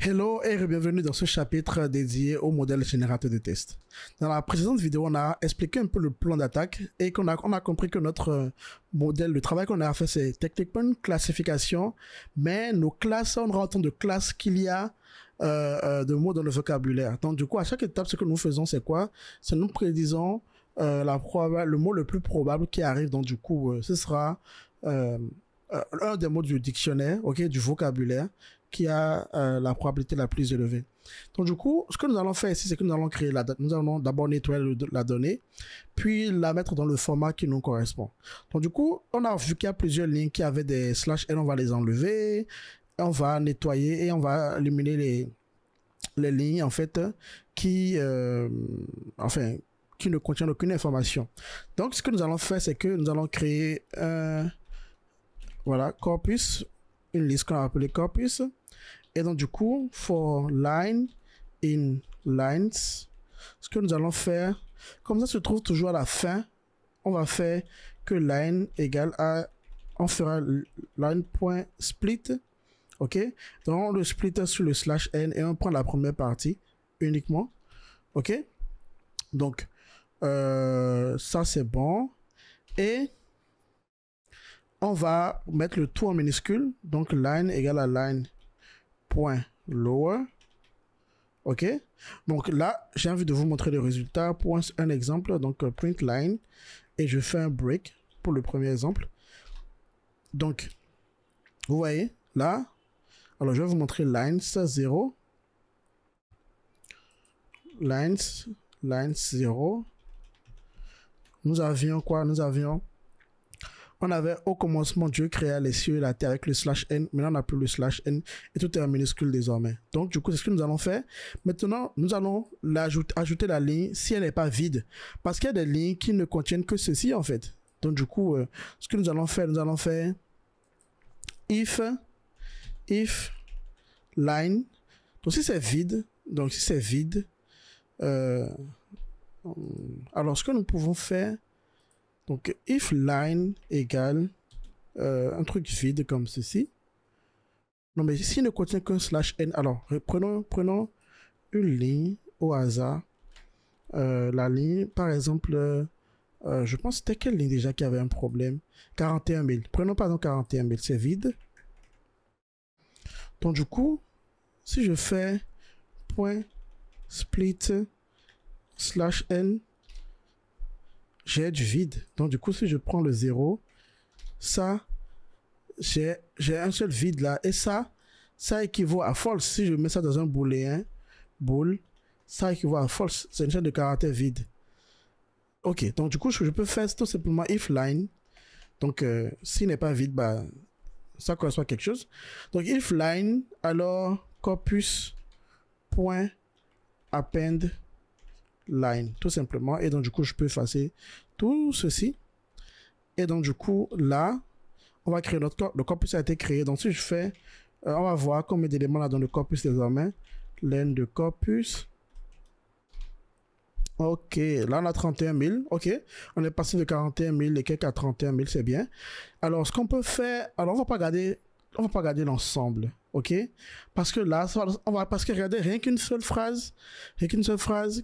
Hello et bienvenue dans ce chapitre dédié au modèle générateur de tests. Dans la précédente vidéo, on a expliqué un peu le plan d'attaque et qu'on a compris que notre modèle, le travail qu'on a fait, c'est techniquement une classification, mais nos classes, on aura autant de classes qu'il y a de mots dans le vocabulaire. Donc du coup, à chaque étape, ce que nous faisons, c'est quoi? C'est nous prédisons le mot le plus probable qui arrive. Donc du coup, ce sera un des mots du dictionnaire, ok, du vocabulaire, qui a la probabilité la plus élevée. Donc du coup, ce que nous allons faire ici, c'est que nous allons créer nous allons d'abord nettoyer la donnée, puis la mettre dans le format qui nous correspond. Donc du coup, on a vu qu'il y a plusieurs lignes qui avaient des /n, on va les enlever, on va nettoyer et on va éliminer les lignes en fait qui ne contiennent aucune information. Donc ce que nous allons faire, c'est que nous allons créer un corpus, une liste qu'on va appeler corpus. Et donc du coup, for line in lines, ce que nous allons faire, comme ça se trouve toujours à la fin, on va faire que line égale à, on fera line.split, ok? Donc on le split sur le /n et on prend la première partie uniquement, ok? Donc ça c'est bon. Et on va mettre le tout en minuscule, donc line égale à line point lower, ok. Donc là j'ai envie de vous montrer le résultat pour un exemple, donc print line, et je fais un break pour le premier exemple. Donc vous voyez là, alors je vais vous montrer lines 0, lines 0. Nous avions quoi? On avait au commencement Dieu créa les cieux et la terre avec le /n. Maintenant, on n'a plus le /n et tout est en minuscule désormais. Donc, du coup, c'est ce que nous allons faire. Maintenant, nous allons ajouter la ligne si elle n'est pas vide. Parce qu'il y a des lignes qui ne contiennent que ceci, en fait. Donc, du coup, ce que nous allons faire if line. Donc, si c'est vide, alors, ce que nous pouvons faire, donc, if line égale un truc vide comme ceci. Non, mais s'il ne contient qu'un /n, alors prenons une ligne au hasard. La ligne, par exemple, je pense que c'était quelle ligne déjà qui avait un problème? 41 000. Prenons par exemple 41 000, c'est vide. Donc, du coup, si je fais point split /n, j'ai du vide. Donc du coup, si je prends le 0, ça, j'ai un seul vide là. Et ça équivaut à false. Si je mets ça dans un booléen, bool, ça équivaut à false. C'est une chaîne de caractère vide. Ok, donc du coup, ce que je peux faire, c'est tout simplement if line. Donc, s'il n'est pas vide, bah, ça correspond à quelque chose. Donc, if line, alors corpus point append line, tout simplement. Et donc du coup je peux effacer tout ceci, et donc du coup là on va créer le corpus a été créé. Donc si je fais on va voir combien d'éléments là dans le corpus désormais. Len de corpus, ok, là on a 31 000, ok, on est passé de 41 000 et quelques à 31 000, c'est bien. Alors ce qu'on peut faire, alors on va pas garder l'ensemble, ok, parce que là parce que regardez, rien qu'une seule phrase,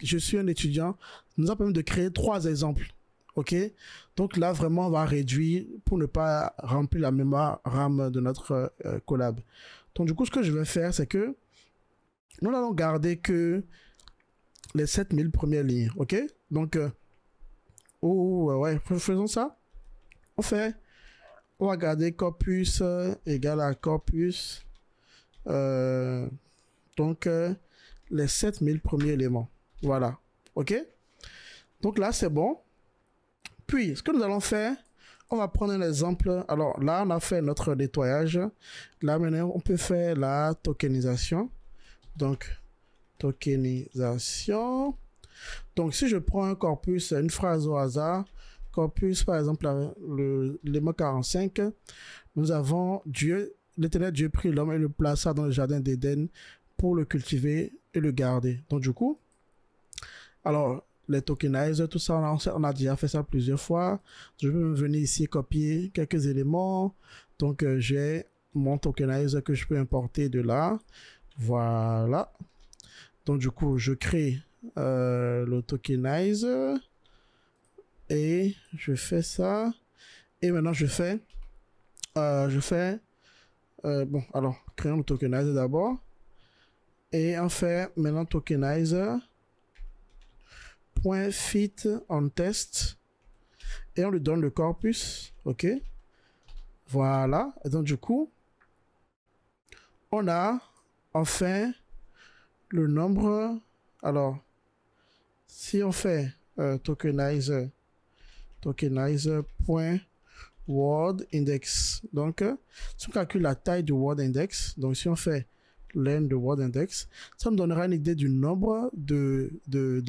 je suis un étudiant, nous a permis de créer 3 exemples, ok. Donc là vraiment on va réduire pour ne pas remplir la mémoire RAM de notre collab. Donc du coup ce que je vais faire, c'est que nous n'allons garder que les 7000 premières lignes, ok. Donc ouais, faisons ça. On va garder corpus égale à corpus, donc les 7000 premiers éléments, voilà, ok. Donc là c'est bon. Puis ce que nous allons faire, on va prendre un exemple. Alors là on a fait notre nettoyage. Là maintenant on peut faire la tokenisation. Donc tokenisation. Donc si je prends un corpus, une phrase au hasard, corpus par exemple l'élément 45, nous avons Dieu, l'Éternel Dieu prit l'homme et le plaça dans le jardin d'Éden pour le cultiver et le garder. Donc du coup, alors les tokenize, tout ça on a déjà fait ça plusieurs fois. Je peux venir ici copier quelques éléments. Donc j'ai mon tokenize que je peux importer de là. Voilà. Donc du coup, je crée le tokenizer et je fais ça. Et maintenant, je fais bon, alors, créons le tokenizer d'abord. Et on fait maintenant tokenizer .fit en test. Et on lui donne le corpus. OK. Voilà. Et donc, du coup, on a enfin le nombre. Alors, si on fait tokenizer .word index. Donc, si on calcule la taille du word index, donc si on fait len de word index, ça nous donnera une idée du nombre de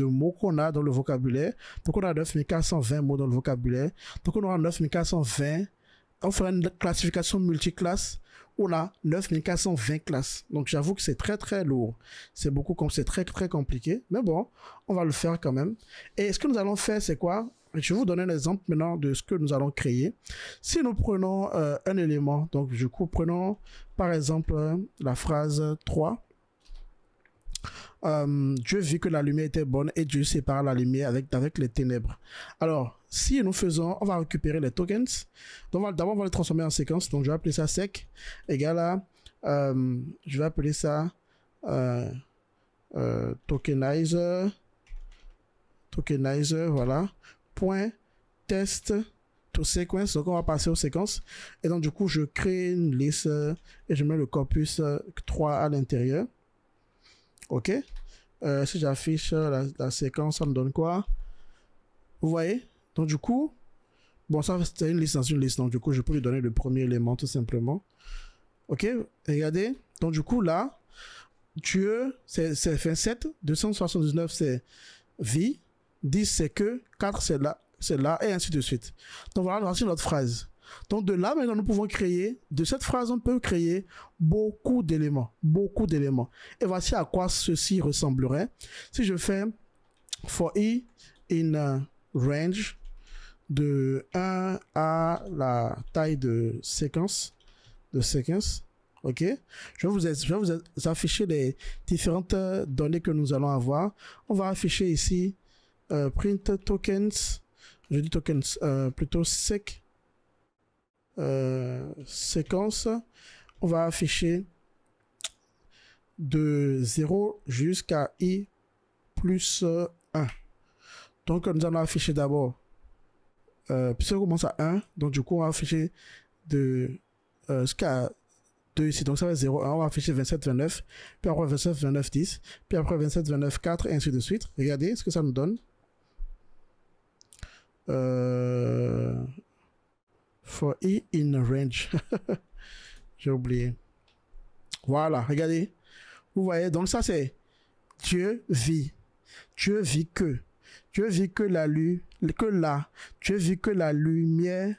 mots qu'on a dans le vocabulaire. Donc, on a 9420 mots dans le vocabulaire. Donc, on aura 9420. On fera une classification multiclasse. On a 9420 classes. Donc, j'avoue que c'est très, très lourd. C'est beaucoup, c'est très, très compliqué. Mais bon, on va le faire quand même. Et ce que nous allons faire, c'est quoi? Je vais vous donner un exemple maintenant de ce que nous allons créer. Si nous prenons un élément, donc du coup, prenons par exemple la phrase 3. Dieu vit que la lumière était bonne et Dieu sépare la lumière avec les ténèbres. Alors, si nous faisons, on va récupérer les tokens. Donc, d'abord, on va les transformer en séquence. Donc, je vais appeler ça sec égal à, je vais appeler ça tokenizer, voilà, point test to sequence. Donc, on va passer aux séquences. Et donc, du coup, je crée une liste et je mets le corpus 3 à l'intérieur. OK. Si j'affiche la séquence, ça me donne quoi? Vous voyez? Donc, du coup, bon, ça, c'est une liste dans une liste. Donc, du coup, je peux lui donner le premier élément, tout simplement. OK. Regardez. Donc, du coup, là, Dieu, c'est 7. 279, c'est vie. 10, c'est que. 4, c'est là, et ainsi de suite. Donc, voilà, voici notre phrase. Donc, de là, maintenant, nous pouvons créer, de cette phrase, on peut créer beaucoup d'éléments. Et voici à quoi ceci ressemblerait. Si je fais for i in range de 1 à la taille de séquence, OK. Je vais vous afficher les différentes données que nous allons avoir. On va afficher ici print tokens, je dis tokens, plutôt sec séquence. On va afficher de 0 jusqu'à i plus 1. Donc, nous allons afficher d'abord, puisque on commence à 1, donc du coup, on va afficher de jusqu'à 2 ici. Donc, ça va être 0, 1. On va afficher 27, 29, puis après 27, 29, 10, puis après 27, 29, 4, et ainsi de suite. Regardez ce que ça nous donne. For i in range. J'ai oublié. Voilà, regardez. Vous voyez, donc ça c'est Dieu vit. Dieu vit que. Dieu vit que la lumière. Dieu vit que la lumière.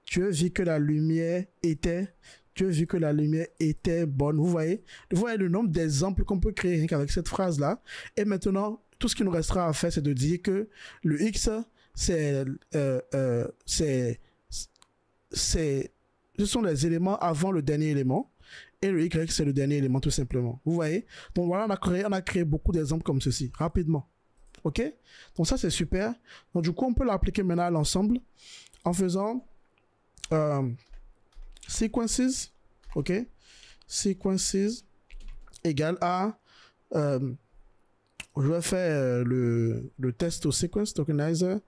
Dieu vit que la lumière était. Dieu vit que la lumière était bonne. Vous voyez le nombre d'exemples qu'on peut créer rien qu'avec cette phrase-là. Et maintenant, tout ce qui nous restera à faire, c'est de dire que le X, ce sont les éléments avant le dernier élément. Et le Y, c'est le dernier élément, tout simplement. Vous voyez? Donc voilà, on a créé beaucoup d'exemples comme ceci, rapidement. OK? Donc ça, c'est super. Donc du coup, on peut l'appliquer maintenant à l'ensemble en faisant sequences. OK? Sequences égale à... je vais faire le test au sequence tokenizer.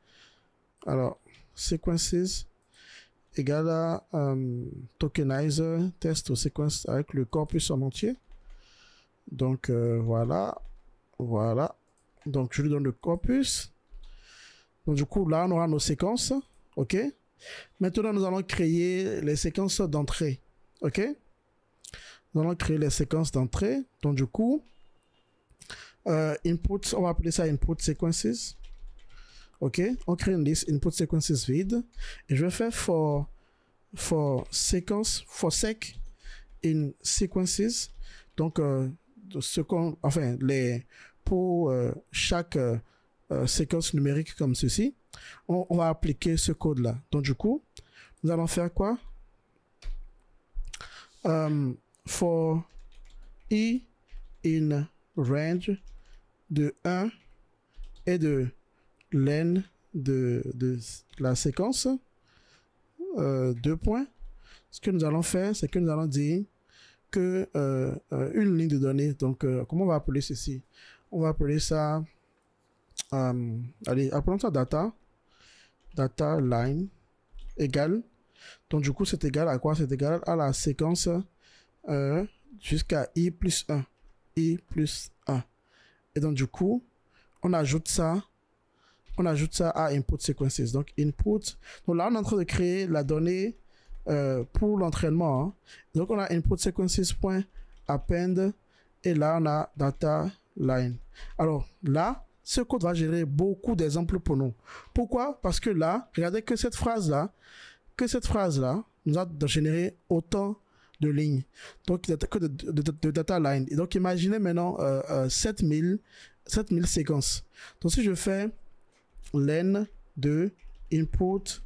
Alors, sequences égale à tokenizer test au sequence avec le corpus en entier. Donc, voilà. Donc, je lui donne le corpus. Donc, du coup, là, on aura nos séquences. OK? Maintenant, nous allons créer les séquences d'entrée. OK? Nous allons créer les séquences d'entrée. Donc, du coup, input, on va appeler ça input sequences. OK? On crée une liste input sequences vide. Et je vais faire for sec in sequences. Donc, pour chaque séquence numérique comme ceci, on va appliquer ce code-là. Donc, du coup, nous allons faire quoi? For i in range de 1 et de len de la séquence, 2 points. Ce que nous allons faire, c'est que nous allons dire que une ligne de données, donc comment on va appeler ceci? On va appeler ça, allez, appelons ça data line égale, donc du coup c'est égal à quoi? C'est égal à la séquence jusqu'à i plus 1, et donc du coup on ajoute ça à input sequences. Donc input, donc là on est en train de créer la donnée pour l'entraînement, hein. Donc on a input sequences.append et là on a data line. Alors là, ce code va générer beaucoup d'exemples pour nous. Pourquoi? Parce que là, regardez que cette phrase là nous a généré autant de lignes, donc que de data line. Et donc imaginez maintenant 7000 séquences. Donc si je fais len de input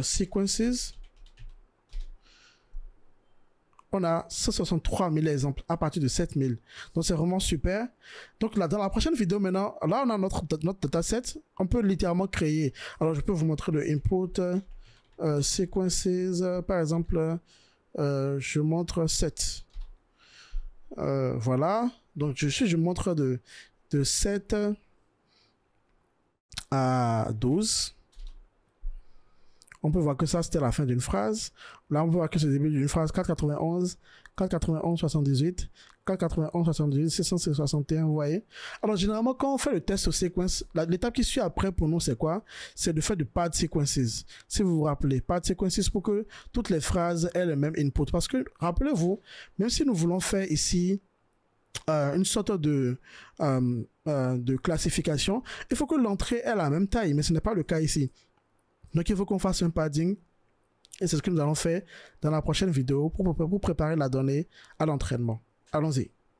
sequences, on a 163 000 exemples à partir de 7000. Donc c'est vraiment super. Donc là, dans la prochaine vidéo maintenant, là on a notre dataset. On peut littéralement créer. Alors je peux vous montrer le input sequences. Par exemple, je montre 7. Voilà. Donc je montre de 7 à 12. On peut voir que ça, c'était la fin d'une phrase. Là, on peut voir que c'est le début d'une phrase. 491, 491, 78, 491, 78, 661, vous voyez. Alors, généralement, quand on fait le test aux séquences, l'étape qui suit après pour nous, c'est quoi? C'est de faire du pad sequences. Si vous vous rappelez, pad sequences pour que toutes les phrases aient le même input. Parce que, rappelez-vous, même si nous voulons faire ici une sorte de classification, il faut que l'entrée ait la même taille, mais ce n'est pas le cas ici. Donc il faut qu'on fasse un padding et c'est ce que nous allons faire dans la prochaine vidéo pour préparer la donnée à l'entraînement. Allons-y.